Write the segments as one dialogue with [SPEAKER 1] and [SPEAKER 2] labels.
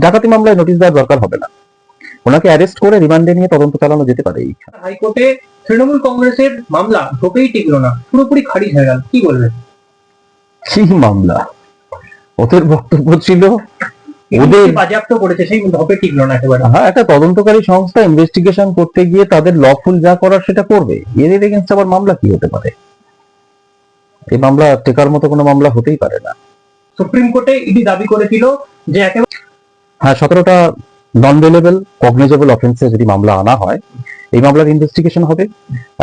[SPEAKER 1] ডাকাতি মামলায় নোটিশ দেওয়ার দরকার হবে না, ওনাকে অ্যারেস্ট করে রিমান্ডে নিয়ে তদন্ত চালানো যেতে পারে।
[SPEAKER 2] হাইকোর্টে তৃণমূল কংগ্রেসের মামলা ঢোকেই টিকলো না, পুরোপুরি খারিজ হয়ে গেল, কি বলবেন?
[SPEAKER 1] কি মামলা? ওদের বক্তব্য ছিল ওদের
[SPEAKER 2] বাজেয়াপ্ত করেছে, সেই ঢোকে টিকলো না একেবারে।
[SPEAKER 1] হ্যাঁ, একটা তদন্তকারী সংস্থা ইনভেস্টিগেশন করতে গিয়ে তাদের লফুল যা করার সেটা করবে, এদের এগেনস্ট আবার মামলা কি হতে পারে? এই মামলা টেকার মতো কোনো মামলা হতেই পারে না।
[SPEAKER 2] সুপ্রিম কোর্টে ইডি দাবি করেছিল যে একেবারে
[SPEAKER 1] হ্যাঁ, 17টা নন বেলেবল কগনিজেবল অফেন্সে যদি মামলা আনা হয়, এই মামলার ইনভেস্টিগেশন হবে।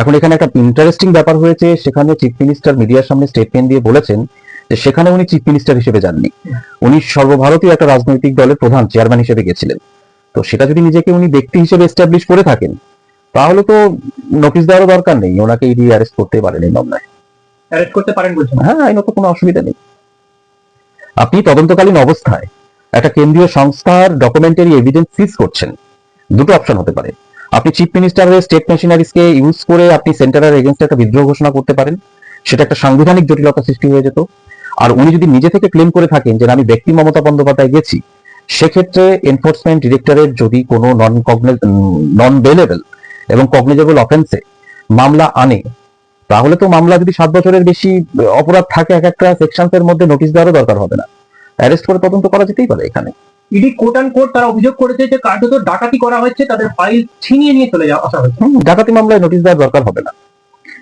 [SPEAKER 1] এখন এখানে একটা ইন্টারেস্টিং ব্যাপার হয়েছে, সেখানে চিফ মিনিস্টার মিডিয়ার সামনে স্টেটমেন্ট দিয়ে বলেছেন যে সেখানে উনি চিফ মিনিস্টার হিসেবে যাননি, উনি সর্বভারতীয় একটা রাজনৈতিক দলের প্রধান চেয়ারম্যান হিসেবে গেছিলেন। তো সেটা যদি নিজেকে উনি ব্যক্তি হিসেবে এস্টাবলিশ করে থাকেন, তাহলে তো নোটিশ দেওয়ারও দরকার নেই, ওনাকে ইডি অ্যারেস্ট করতে পারেন এই মামলায়।
[SPEAKER 2] অ্যারেস্ট করতে পারেন বলছেন?
[SPEAKER 1] হ্যাঁ, আইনত কোনো অসুবিধা নেই। আপনি তদন্তকালীন অবস্থায় একটা কেন্দ্রীয় সংস্থার ডকুমেন্টারি এভিডেন্স সিজ করছেন, দুটো অপশন হতে পারে। আপনি চিফ মিনিস্টারের স্টেট মেশিনারিজকে ইউজ করে আপনি সেন্টারের এগেনস্টে একটা বিদ্রোহ ঘোষণা করতে পারেন, সেটা একটা সাংবিধানিক জটিলতা সৃষ্টি হয়ে যেত। আর উনি যদি নিজে থেকে ক্লেম করে থাকেন যে আমি ব্যক্তি মমতা বন্দ্যোপাধ্যায় গেছি, সেক্ষেত্রে এনফোর্সমেন্ট ডিরেক্টরেট যদি কোনো নন বেলেবল এবং কগনিজেবল অফেন্সে মামলা আনে, তাহলে তো মামলা যদি 7 বছরের বেশি অপরাধ থাকে এক একটা সেকশনসের মধ্যে, নোটিশ দেওয়ারও দরকার হবে না, অ্যারেস্ট করে তদন্ত করা যেতেই পারে। এখানে
[SPEAKER 2] ইডি কোর্ট অ্যান্ড কোর্ট তারা অভিযোগ করেছে যে কার্যত ডাকাতি করা হয়েছে, তাদের ফাইল ছিনিয়ে নিয়ে চলে আসা হয়েছে।
[SPEAKER 1] ডাকাতি মামলায় নোটিশ দেওয়ার দরকার হবে না,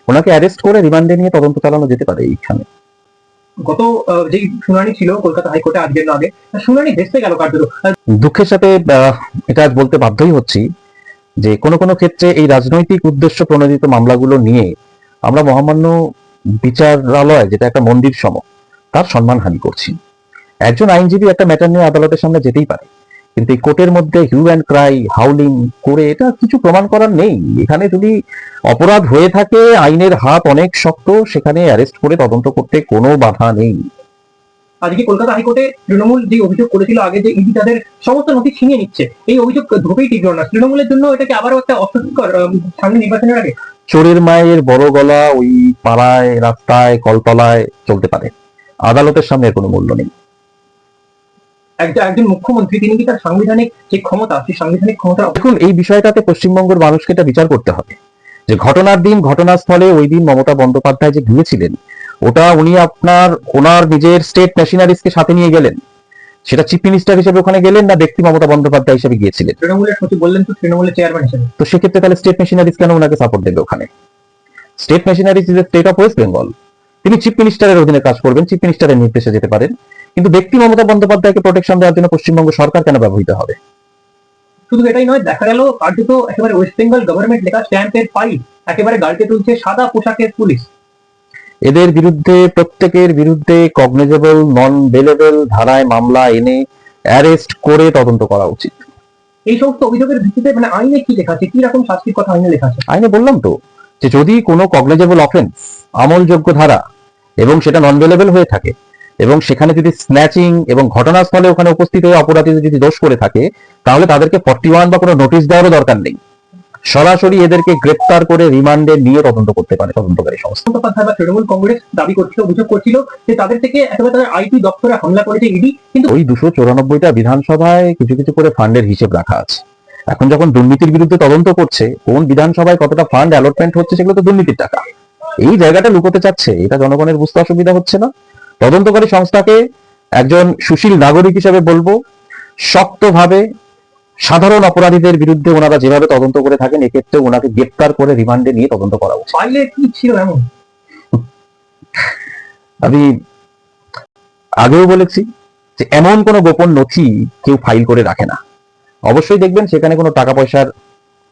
[SPEAKER 1] ওনাকে অ্যারেস্ট করে রিমান্ডে নিয়ে তদন্ত চালানো যেতে পারে। এইখানে
[SPEAKER 2] গত যে শুনানি ছিল কলকাতা হাইকোর্টে আজকের আগে, শুনানি ভেস্তে গেল কার্যত।
[SPEAKER 1] দুঃখের সাথে এটা আজ বলতে বাধ্যই হচ্ছি যে কোনো কোনো ক্ষেত্রে এই রাজনৈতিক উদ্দেশ্য প্রণোদিত মামলাগুলো নিয়ে আমরা মহামান্য বিচারালয়, যেটা একটা মন্দির সম, তার সম্মানহানি করছি। একজন আইনজীবী একটা ম্যাটার নিয়ে আদালতের সামনে যেতেই পারে, কিন্তু এই কোর্টের মধ্যে হিউ অ্যান্ড ক্রাই হাউলিং করে এটা কিছু প্রমাণ করার নেই। এখানে যদি অপরাধ হয়ে থাকে, আইনের হাত অনেক শক্ত, সেখানে অ্যারেস্ট করে তদন্ত করতে কোনো বাধা নেই।
[SPEAKER 2] আজকে কলকাতা হাইকোর্টে তৃণমূল যে অভিযোগ করেছিল আগে যে ইডি তাদের সমস্ত নথি ছিনিয়ে নিচ্ছে, এই অভিযোগ ঢোকেই টিকলো না। তৃণমূলের জন্য এটাকে আবারও একটা অস্বস্তিকর সামনে নির্বাচনের আগে।
[SPEAKER 1] চোরের মায়ের বড় গলা ওই পাড়ায়, রাস্তায়, কলতলায় চলতে পারে, আদালতের সামনে এর কোনো মূল্য নেই।
[SPEAKER 2] একজন মুখ্যমন্ত্রী, তিনি কি তার সাংবিধানিক যে ক্ষমতা, সেই সাংবিধানিক ক্ষমতা?
[SPEAKER 1] দেখুন, এই বিষয়টাতে পশ্চিমবঙ্গের মানুষকে এটা বিচার করতে হবে যে ঘটনার দিন, ঘটনাস্থলে ওই দিন মমতা বন্দ্যোপাধ্যায় যে গিয়েছিলেন, ওটা উনি ওনার নিজের স্টেট মেশিনারিজকে সাথে নিয়ে গেলেন, সেটা চিফ মিনিস্টার হিসেবে ওখানে গেলেন না ব্যক্তি মমতা বন্দ্যোপাধ্যায় হিসেবে গিয়েছিলেন?
[SPEAKER 2] তৃণমূলের সচিব বললেন তো তৃণমূলের চেয়ারম্যান হিসেবে।
[SPEAKER 1] তো সেক্ষেত্রে তাহলে স্টেট মেশিনারিজ কেন ওনাকে সাপোর্ট দেবে? ওখানে state machineries is state of West Bengal, তিনি চিফ মিনিস্টারের অধীনে কাজ করবেন, চিফ মিনিস্টারের নির্দেশে যেতে পারেন, কিন্তু ব্যক্তি মমতা বন্দ্যোপাধ্যায়কে প্রোটেকশন দেওয়ার জন্য পশ্চিমবঙ্গ সরকার কেন ব্যবহৃত হবে?
[SPEAKER 2] শুধু এটাই নয়, দেখা গেল কার্যত একেবারে ওয়েস্ট বেঙ্গল গভর্নমেন্ট লেখা স্ট্যাম্পের ফাইল একেবারে গাড়িতে তুলছে সাদা পোশাকের পুলিশ।
[SPEAKER 1] এদের বিরুদ্ধে, প্রত্যেকের বিরুদ্ধে কগনিজেবল নন বেলেবল ধারায় মামলা এনে অ্যারেস্ট করে তদন্ত করা উচিত।
[SPEAKER 2] এই সমস্ত অভিযোগের ভিত্তিতে মানে আইনে কি লেখা আছে, কি রকম শাস্তির কথা আইনে লেখা আছে?
[SPEAKER 1] আইনে বললাম তো যে যদি কোনো কগনিজেবল অফেন্স, আমলযোগ্য ধারা, এবং সেটা নন বেলেবল হয়ে থাকে, এবং সেখানে যদি স্ন্যাচিং এবং ঘটনাস্থলে ওখানে উপস্থিত হয়ে অপরাধী যদি দোষ করে থাকে, তাহলে তাদেরকে 41 বা কোনো নোটিশ দেওয়ারও দরকার নেই, সরাসরি এদেরকে গ্রেপ্তার করে রিমান্ডে নিয়ে তদন্ত করতে পারে তদন্তকারী সংস্থা।
[SPEAKER 2] বন্দ্যোপাধ্যায় বা তৃণমূল কংগ্রেস দাবি করছিল, অভিযোগ করছিল যে তাদের থেকে একেবারে তাদের আইটি দপ্তরে হামলা করেছে ইডি, কিন্তু
[SPEAKER 1] ওই 294টা বিধানসভায় কিছু কিছু করে ফান্ডের হিসেব রাখা আছে। এখন যখন দুর্নীতির বিরুদ্ধে তদন্ত করছে, কোন বিধানসভায় কতটা ফান্ড অ্যালটমেন্ট হচ্ছে, সেগুলো তো দুর্নীতির টাকা। এই জায়গাটা লুকোতে চাচ্ছে, এটা জনগণের বুঝতে অসুবিধা হচ্ছে না? তদন্তকারী সংস্থাকে একজন সুশীল নাগরিক হিসেবে বলবো, শক্তভাবে সাধারণ অপরাধীদের বিরুদ্ধে ওনারা যেভাবে তদন্ত করে থাকেন, এক্ষেত্রে ওনাকে গ্রেপ্তার করে রিমান্ডে নিয়ে তদন্ত করা উচিত।
[SPEAKER 2] ফাইলে কি ছিল এমন?
[SPEAKER 1] আমি আগেও বলেছি যে এমন কোনো গোপন নথি কেউ ফাইল করে রাখে না। অবশ্যই দেখবেন সেখানে কোনো টাকা পয়সার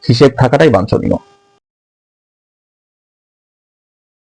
[SPEAKER 1] হিসেব থাকাটাই বাঞ্ছনীয়।